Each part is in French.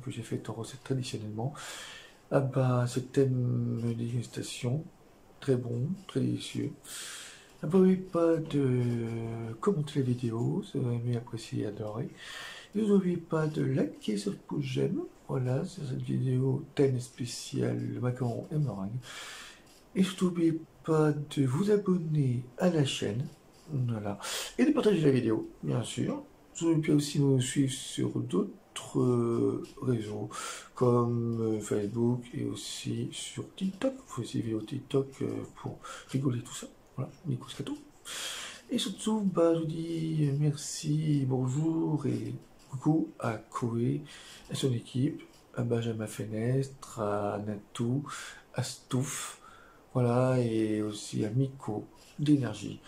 que j'ai fait en recette traditionnellement. Ah bah, ce thème de dégustation, très bon, très délicieux. N'oubliez pas de commenter la vidéo, ça va aimer, apprécier et adorer. Et n'oubliez pas de liker ce pouce j'aime. Voilà, c'est cette vidéo thème spécial macaron et meringue. Et surtout, n'oubliez pas de vous abonner à la chaîne. Voilà. Et de partager la vidéo, bien sûr. Vous pouvez aussi nous suivre sur d'autres réseaux comme Facebook et aussi sur TikTok. Vous pouvez suivre TikTok pour rigoler tout ça. Voilà, Nico Scato. Et surtout, bah, je vous dis merci, bonjour et coucou à Koé, à son équipe, à Benjamin Fenestre, à Natou, à Stouff, voilà, et aussi à Miko d'énergie.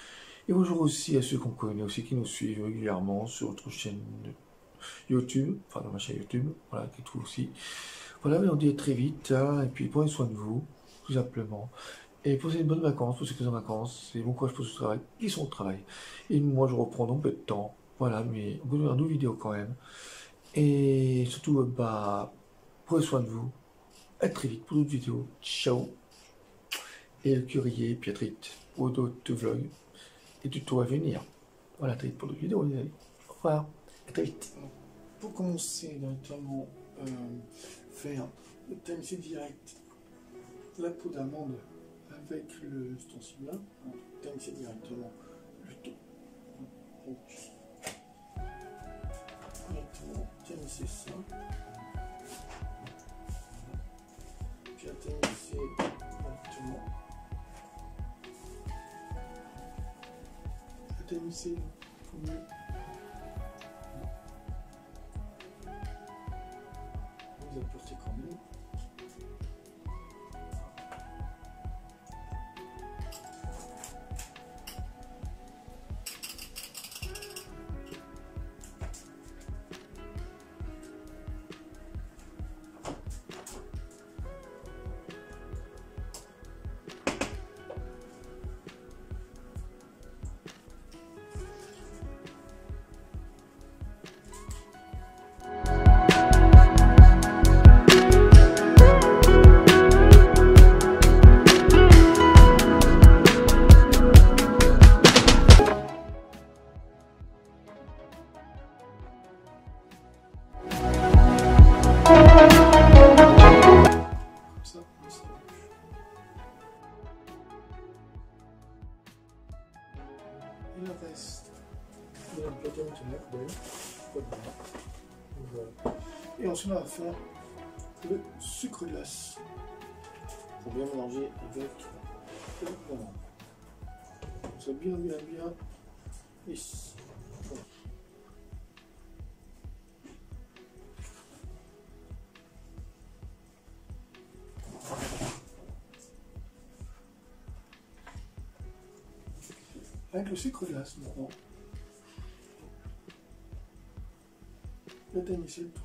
Et bonjour aussi à ceux qu'on connaît aussi qui nous suivent régulièrement sur notre chaîne YouTube, enfin dans ma chaîne YouTube, voilà, qui est tout aussi. Voilà, mais on dit à très vite, hein, et puis prenez soin de vous, tout simplement. Et posez une bonne vacances pour ceux qui sont en vacances, et bon courage pour ce travail, qui sont au travail. Et moi je reprends donc peu de temps, voilà, mais on peut faire une autre vidéo quand même. Et surtout, bah, prenez soin de vous, à très vite pour d'autres vidéos, ciao. Et le curier, puis à très vite pour d'autres vlogs et tutos à venir. Voilà, très vite pour d'autres vidéos, les amis. Au revoir, à très vite. Pour commencer directement, faire le thème c'est direct, la peau d'amande avec le stencil là, le thème c'est directement le tout. Directement, thème c'est ça. Puis la thème c'est directement. La thème c'est pour mieux. Vous apportez quand même. Il reste de la plateau de la poubelle. Voilà. Et ensuite on va faire le sucre glace pour bien mélanger avec le banane. C'est bien ici. Voilà. Avec le sucre glace maintenant, le thème ici le tout.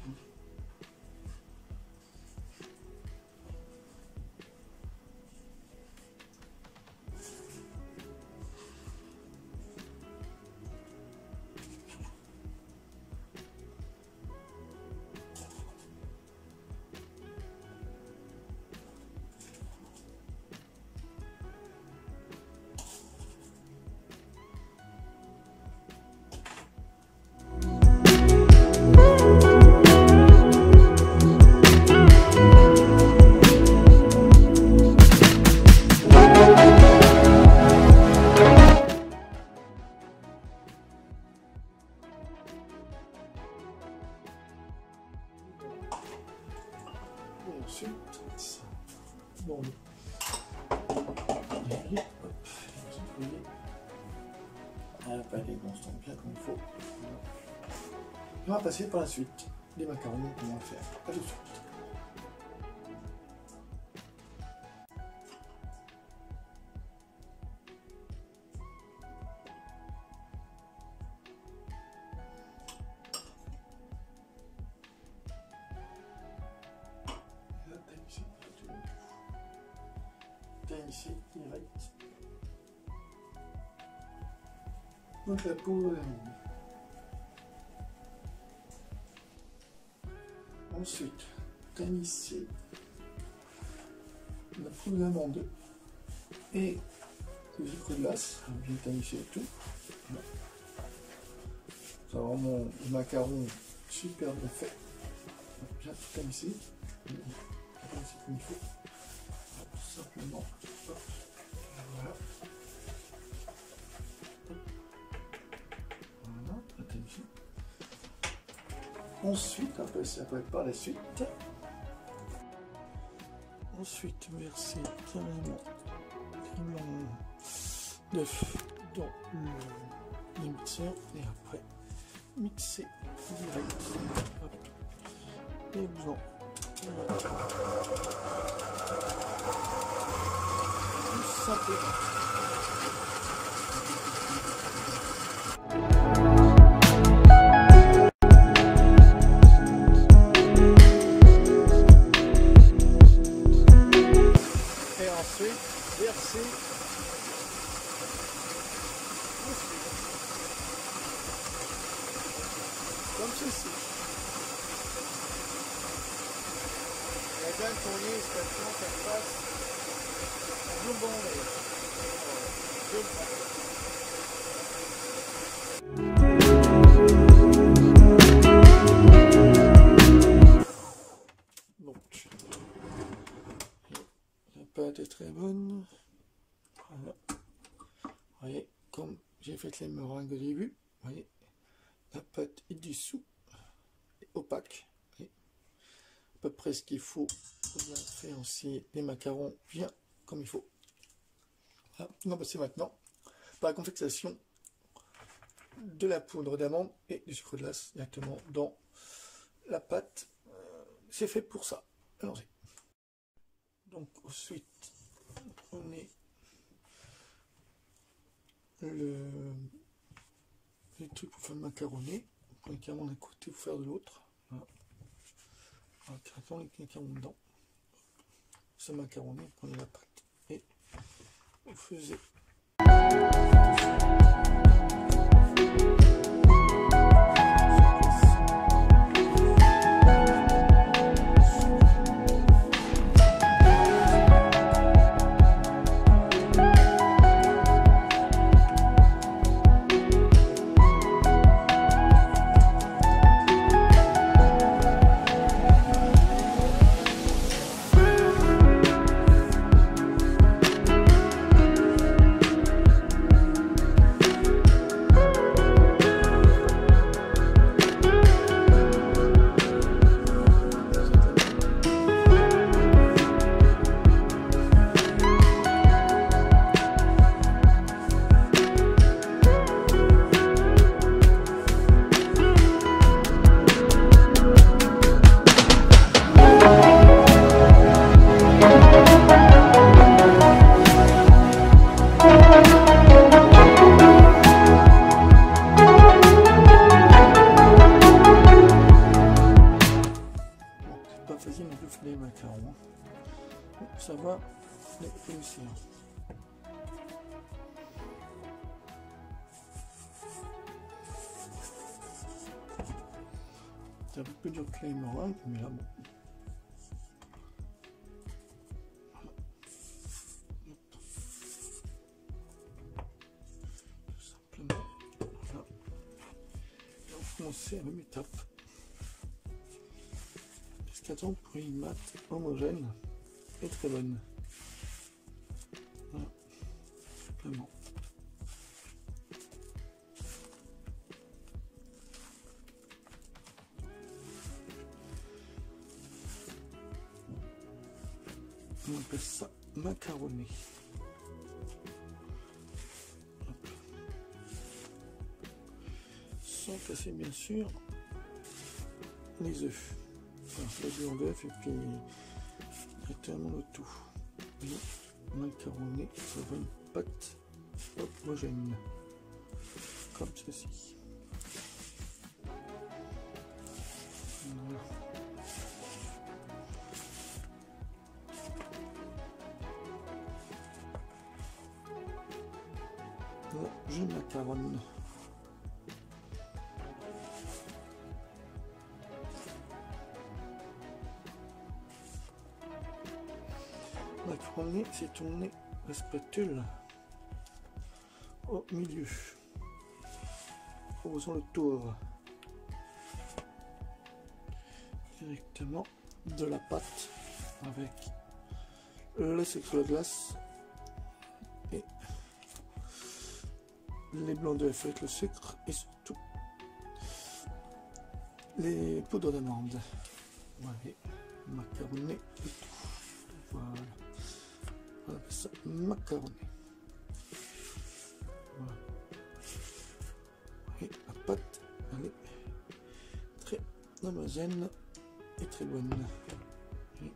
Et ensuite, ça. Bon. Et hop, ah, pas les bons sont bien comme il faut. On va passer par la suite les macarons qu'on va faire. À tout de suite. Ici, direct. Donc la peau, on Ensuite, tamisser la poudre d'amande et le sucre glace, bien tamisser tout. Voilà. Ça a vraiment le macaron super bien fait. Bien tout tamisser. Tamisser comme il faut. Tout simplement. Hop. Voilà. Voilà, bien tamisser. Ensuite, après par la suite. Ensuite, verser carrément les blancs d'œufs dans le mixeur et après mixer direct. Hop. Les blancs. Voilà. Tout simplement. Verser comme ceci. La gamme tournée, station, ça passe bon donc, la pâte est très bonne. Voilà. Vous voyez, comme j'ai fait les meringues au début, vous voyez, la pâte est dessous, opaque. Voyez, à peu près ce qu'il faut pour bien faire aussi les macarons bien comme il faut. Voilà. On va passer maintenant par la confection de la poudre d'amande et du sucre glace directement dans la pâte. C'est fait pour ça. Allons-y. Donc ensuite, prenez les trucs pour faire le macaroné. Vous prenez carrément d'un côté, vous faire de l'autre. Voilà. Carrément les macarons dedans. Ce macaroné, vous prenez la pâte et vous faisiez. Les macarons, ça va réussir. C'est un peu plus dur que les meringues, mais là bon. Voilà. Tout simplement. Voilà. Et on va commencer à la même étape. Attends pour une mat homogène et très bonne. Voilà, simplement. On appelle ça macaroni. Hop. Sans casser bien sûr les œufs. Alors, ça je l'enlève et puis directement le tout. Et macaroni, ça va une pâte homogène. Comme ceci. Voilà. Là, je macaronne. La première, c'est tourner la spatule au milieu. Faisons le tour directement de la pâte avec le sucre de glace et les blancs d'œufs avec le sucre et surtout les poudres d'amande. Voilà, macaroné et tout. Voilà. On appelle ça macaroné. Voilà. Et la pâte, elle est très homogène et très bonne. Et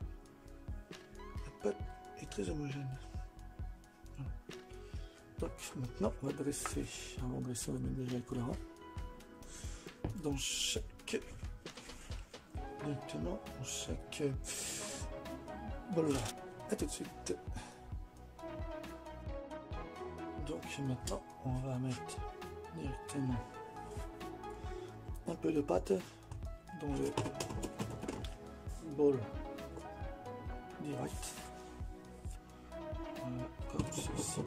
la pâte est très homogène. Voilà. Donc maintenant, on va dresser. Avant de dresser, on va mettre déjà le colorant dans chaque directement dans chaque bol là. A tout de suite. Donc maintenant, on va mettre directement un peu de pâte dans le bol direct. Voilà, comme ceci.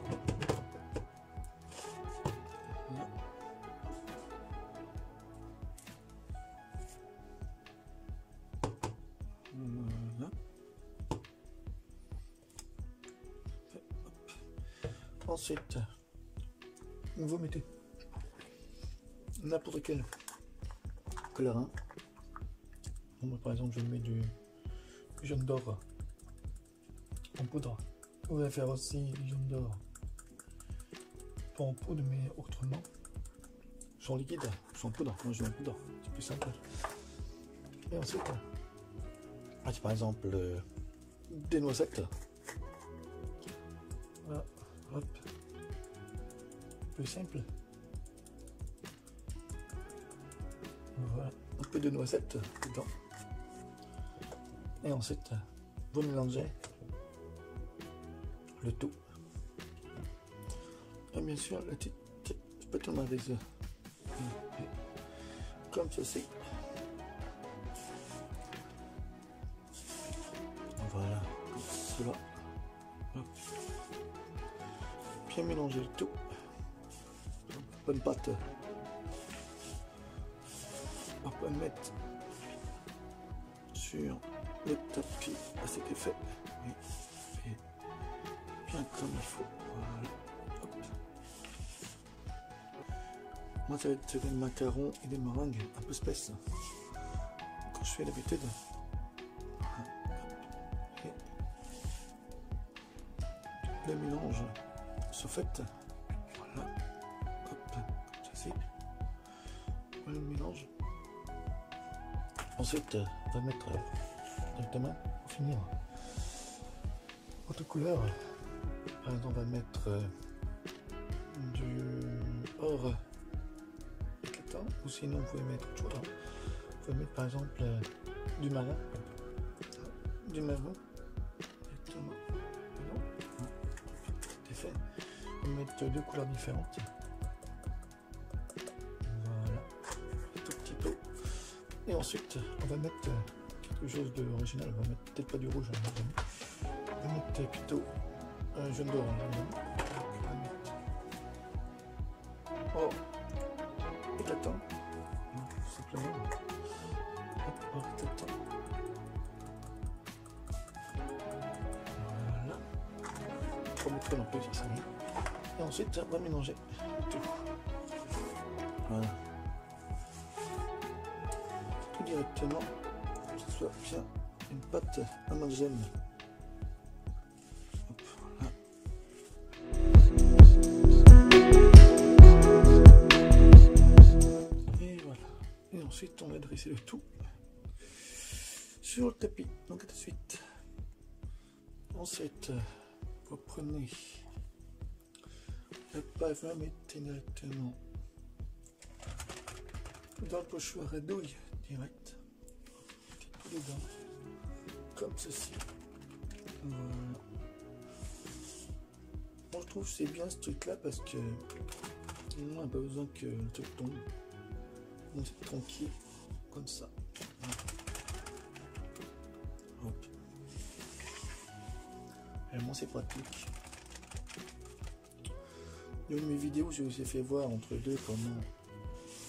Voilà. Voilà. Ensuite, vous mettez n'importe quel colorant. Moi, par exemple, je mets du jaune d'or en poudre. Vous pouvez faire aussi du jaune d'or pas en poudre, mais autrement. Sans liquide, sans poudre. Moi, je mets en poudre, c'est plus simple. Et ensuite, par exemple, des noisettes. Voilà, hop. Plus simple. Voilà, un peu de noisettes dedans. Et ensuite, vous mélangez le tout. Et bien sûr, la petite spatule maryse. Comme ceci. Voilà, comme cela. Hop. Bien mélanger le tout. Bonne pâte. On peut mettre sur le tapis à cet effet. Et bien comme il faut. Voilà. Hop. Moi, ça va être des macarons et des meringues un peu spèces. Quand je fais d'habitude. Le mélange se fait. Voilà. Hop, comme ceci. Le mélange. Ensuite, on va mettre directement pour finir autre couleur. Par exemple, on va mettre du or éclatant, ou sinon vous pouvez mettre autre chose. Vous pouvez mettre par exemple du marron. Du marron. Directement. C'est fait. On va mettre deux couleurs différentes. Voilà. Un tout petit peu. Et ensuite, on va mettre quelque chose d'original. On va mettre peut-être pas du rouge. On va mettre plutôt un jaune d'or. Oh, éclatant. Tout simplement. Hop, éclatant. Voilà. Pas beaucoup non plus, ça va. Et ensuite, on va mélanger tout. Voilà. Tout directement, que ce soit bien une pâte homogène. Hop, voilà. Et voilà. Et ensuite, on va dresser le tout sur le tapis. Donc à tout de suite. Ensuite, vous prenez le pave, vous mettez directement dans le pochoir à douille direct, tout dedans, comme ceci. Voilà. Moi je trouve que c'est bien ce truc là parce que on n'a pas besoin que le truc tombe. Donc c'est tranquille, comme ça. Hop. Vraiment c'est pratique. Dans une de mes vidéos, je vous ai fait voir entre deux comment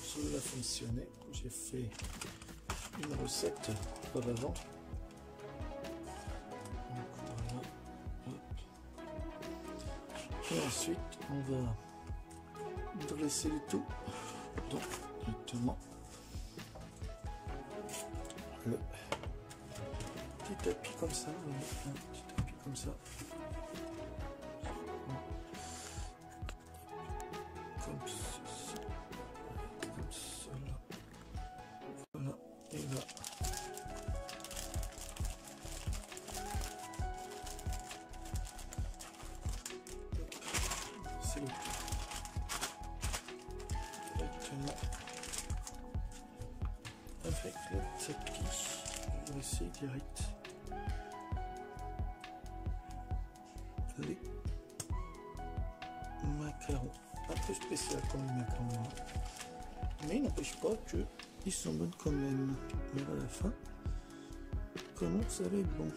cela fonctionnait. J'ai fait une recette par avant. Voilà. Et ensuite, on va dresser le tout. Donc, directement le petit tapis comme ça. Un petit tapis comme ça. Comme ceci. Comme cela. Voilà. Et là. C'est le tout. Directement avec le tapis. Je vais essayer direct. Les macarons. Un peu spécial comme les macarons. Mais il n'empêche pas qu'ils sont bons quand même. Mais à la fin, comment ça va être bon.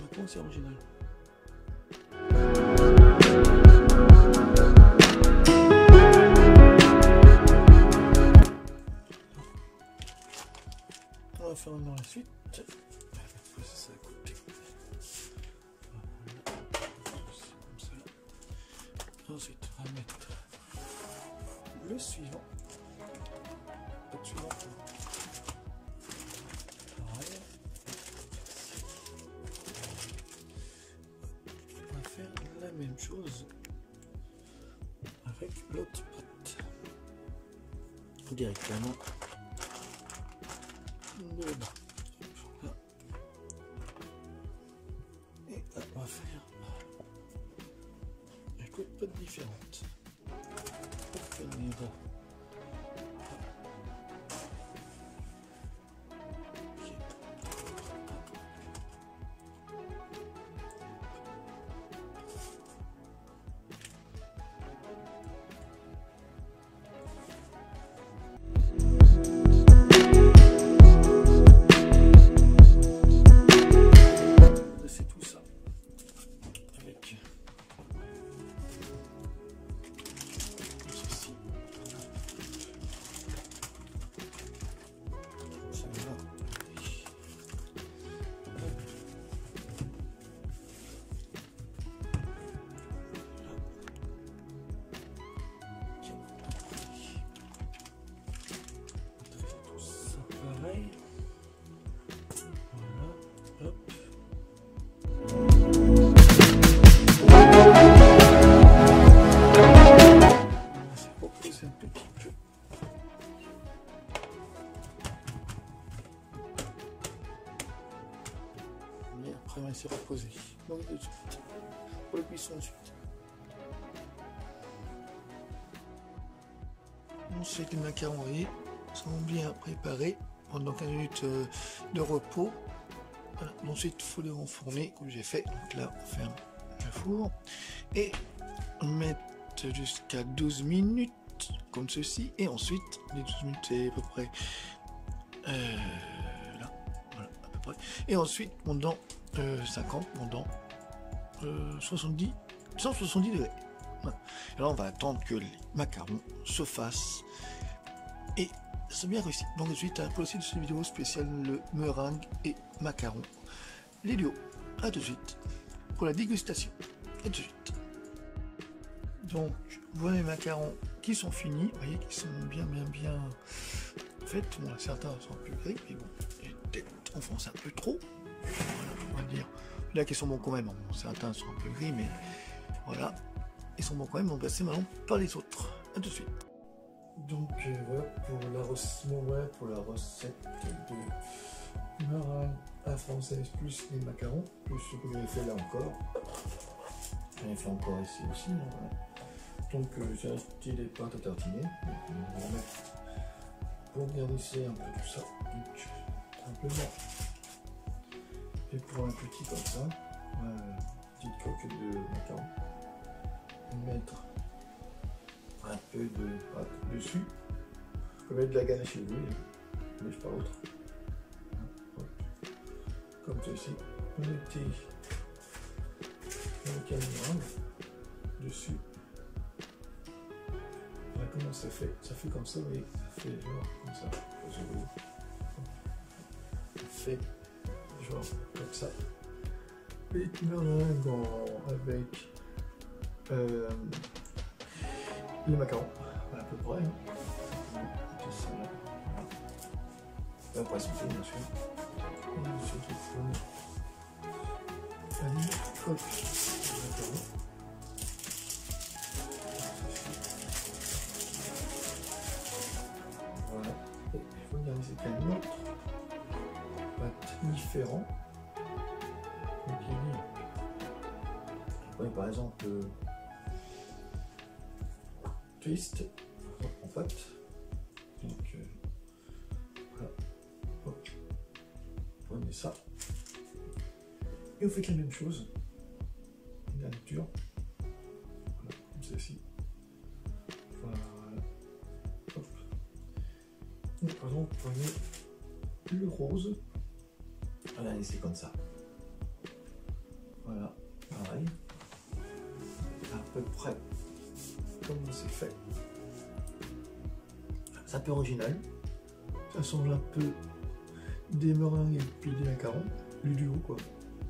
Maintenant c'est original. On va faire maintenant la suite. Ça a coûté. Comme ça. Ensuite, on va mettre le suivant. Le suivant. Pareil. On va faire la même chose avec l'autre pâte. Directement de là. Et là, on va faire une coupe pâte différente. Pour finir. C'est tout ça avec ceci. Ça va. Tout ça pareil. Voilà. Hop. On va se reposer un petit peu. Et après on va se reposer. Donc de suite. Pour le cuisson ensuite. Ensuite les macarons, vous voyez, sont bien préparés pendant 15 minutes de repos. Voilà. Ensuite il faut les renfourner comme j'ai fait. Donc là on ferme le four et on met jusqu'à 12 minutes comme ceci, et ensuite les 12 minutes c'est à peu près là, voilà à peu près, et ensuite pendant 50, pendant 170 degrés. Voilà. Et là on va attendre que les macarons se fassent et c'est bien réussi. Donc ensuite pour aussi de cette vidéo spéciale le meringue et macarons, les duos. À tout de suite pour la dégustation. À tout de suite. Donc voilà les macarons qui sont finis, vous voyez qu'ils sont bien faits. Bon, certains sont un peu gris, mais bon, peut-être enfonce un peu trop. Voilà, on va dire. Là qui sont bons quand même. Bon, certains sont un peu gris, mais voilà, ils sont bons quand même. On va passer maintenant par les autres. À tout de suite. Donc voilà pour la recette de meringue à française plus les macarons, plus ce que j'avais fait là encore. J'en ai fait encore ici aussi. Voilà. Donc j'ai acheté des pâtes à tartiner. Donc, on va mettre pour garnisser un peu tout ça. Donc simplement. Et pour un petit comme ça, petite coquille de macarons. Mettre un peu de pâte dessus. Vous pouvez mettre de la ganache chez vous, mais pas autre. ceci. Vous mettez le caméra dessus. Voilà comment ça fait. Ça fait comme ça, vous voyez. Ça fait genre comme ça. Ça fait genre comme ça. Et tu mets avec les macarons. Voilà, à peu près. Après, c'est fait, bien sûr. Et ensuite, il faut aller coque. Voilà. Et il faut regarder c'est un autre pâte différent. Donc, il y a par exemple twist en pâte. Donc voilà. Hop. Vous prenez ça. Et vous faites la même chose. Une nature. Voilà, comme ceci. Voilà. Hop. Et par exemple, vous prenez le rose. Voilà, et c'est comme ça. Voilà, pareil. À peu près comme c'est fait. C'est un peu original. Ça semble un peu des meringues et puis des macarons. Du duo quoi.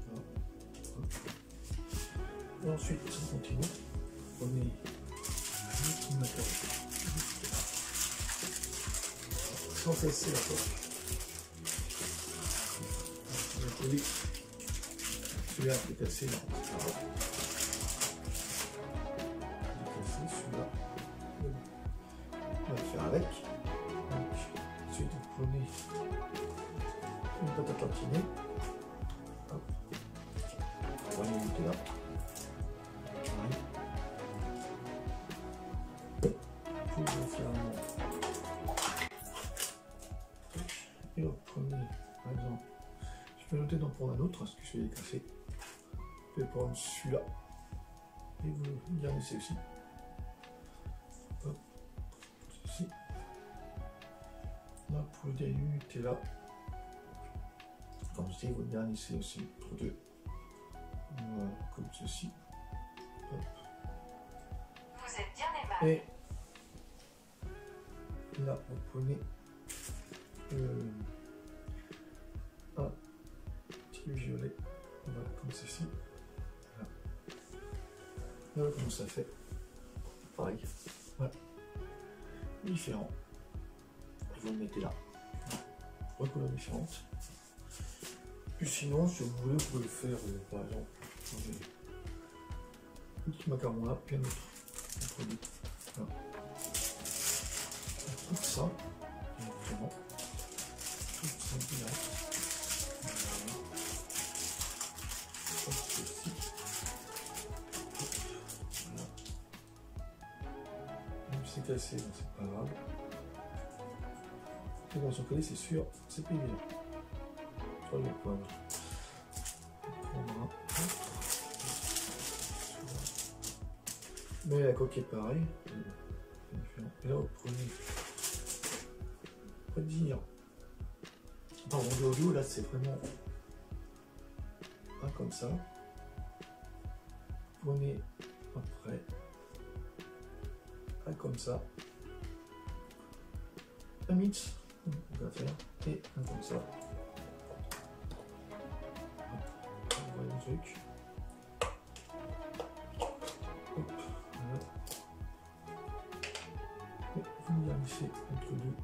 Voilà. Et ensuite, on continue. On met un petit macaron. Sans casser la poche. Celui-là qui est cassé, non, c'est pas grave. Il est cassé, celui-là. On va le faire avec. Donc, ensuite, vous prenez une pâte à tartiner. Hop. On va les monter là. Pareil. Puis, je vais faire un mot. Et vous prenez, par exemple, je vais noter d'en prendre un autre, parce que je vais les casser. Je vais prendre celui-là. Et vous garnissez aussi. Hop. Ceci. Là, pour le dernier Nutella. Comme ceci, vous garnissez aussi pour deux. Voilà, comme ceci. Hop. Vous êtes bien aimable. Et là, vous prenez un petit violet. Voilà, comme ceci. Voilà. Voilà comment ça fait. Pareil. Voilà. Différent. Vous le mettez là. Trois couleurs différentes. Puis sinon, si vous voulez, vous pouvez le faire, par exemple, un petit macaron là, puis un autre. Entre deux. Voilà. Tout ça, vraiment. Tout ça direct. Comme ceci. Voilà. Même si c'est cassé, c'est pas grave. Et dans son collier, c'est sûr, c'est pas évident. Sur le poivre. On prendra. Mais la coque est pareille. Et là, vous prenez. On va dire. Pardon, de audio, là, c'est vraiment. Un comme ça. Vous prenez après. Un comme ça. Un mix. On va faire. Et un comme ça. On voit le truc. Hop, voilà. Et vous garnissez entre deux.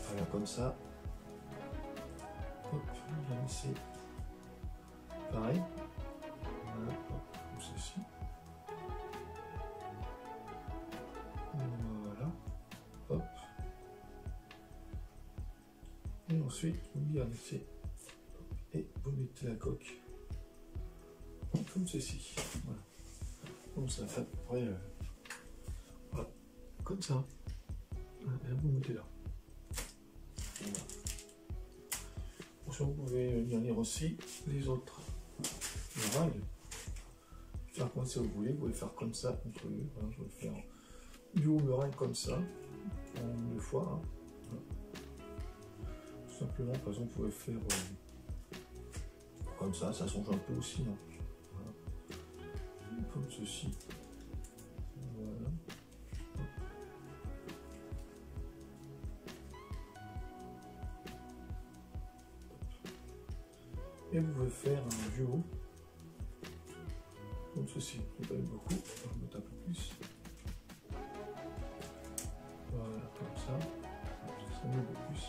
Voilà, comme ça. Hop, vous garnissez. Pareil. Voilà, hop, comme ceci. Voilà. Hop. Et ensuite, vous garnissez. Et vous mettez la coque. Comme ceci. Voilà. Comme ça fait à peu près. Voilà. Comme ça. Voilà. Et là, vous mettez là. Voilà. Ensuite, vous pouvez garnir aussi les autres meringues. Faire comme ça vous voulez. Vous pouvez faire comme ça entre eux. Voilà, je vais faire du haut meringue comme ça. En deux fois. Hein. Voilà. simplement, par exemple, vous pouvez faire comme ça change un peu aussi. Hein. Voilà. Comme ceci. Voilà. Et vous pouvez faire un duo comme ceci. Je vais pas beaucoup, je vais mettre un peu plus. Voilà, comme ça. Ça met un peu plus.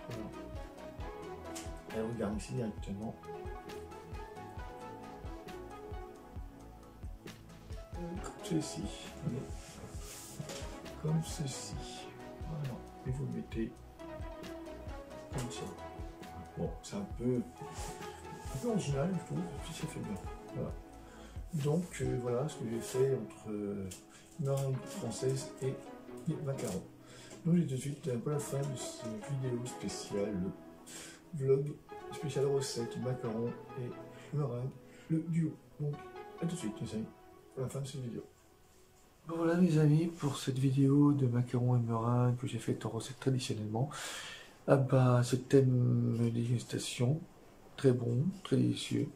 Voilà. Et vous garnissez directement. Comme ceci. Allez. Comme ceci. Voilà. Et vous le mettez comme ça. Bon, c'est un peu original, je trouve, puis ça fait bien. Voilà. Donc voilà ce que j'ai fait entre meringue française et les macarons. Donc j'ai tout de suite un peu la fin de cette vidéo spéciale, le vlog spécial recette macarons et meringue, le duo. Donc à tout de suite les amis, pour la fin de cette vidéo. Voilà mes amis, pour cette vidéo de macarons et meringue que j'ai fait en recette traditionnellement. Ah bah, c'était une dégustation, très bon, très délicieux.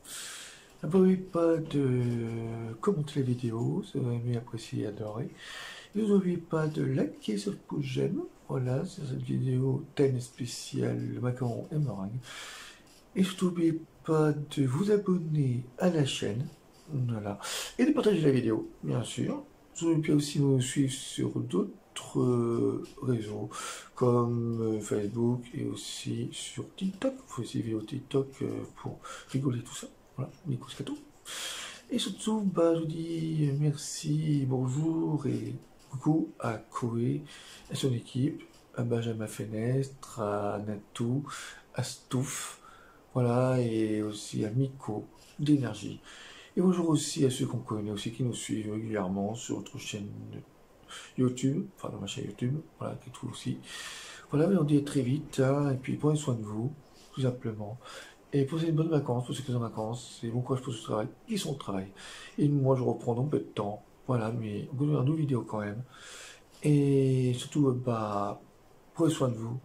N'oubliez pas de commenter la vidéo, si vous avez aimé, apprécié et adoré. Et n'oubliez pas de liker ce pouce j'aime, voilà, c'est cette vidéo thème spécial macarons et meringue. Et surtout n'oubliez pas de vous abonner à la chaîne, voilà, et de partager la vidéo, bien sûr. N'oubliez pas aussi de nous suivre sur d'autres réseaux comme Facebook et aussi sur TikTok. Vous pouvez suivre TikTok pour rigoler tout ça. Voilà, Nico Scato. Et surtout, bah, je vous dis merci, bonjour et coucou à Koé, à son équipe, à Benjamin Fenestre, à Natou, à Stouff, voilà, et aussi à Miko d'énergie. Et bonjour aussi à ceux qu'on connaît aussi qui nous suivent régulièrement sur notre chaîne YouTube, enfin dans ma chaîne YouTube, voilà, qui est tout aussi. Voilà, mais on dit à très vite, hein, et puis prenez soin de vous, tout simplement. Et posez une bonne vacances pour ceux qui sont en vacances, et bon courage pour ce travail, qui sont au travail. Et moi je reprends donc peu de temps, voilà, mais on continue une nouvelle vidéo quand même. Et surtout, bah, prenez soin de vous,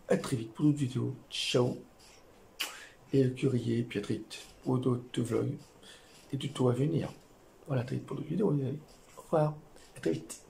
à très vite pour d'autres vidéos, ciao. Et le curier, puis à très vite pour d'autres vlogs et tutos à venir. Voilà, très vite pour d'autres vidéos, les amis. Au revoir, à très vite.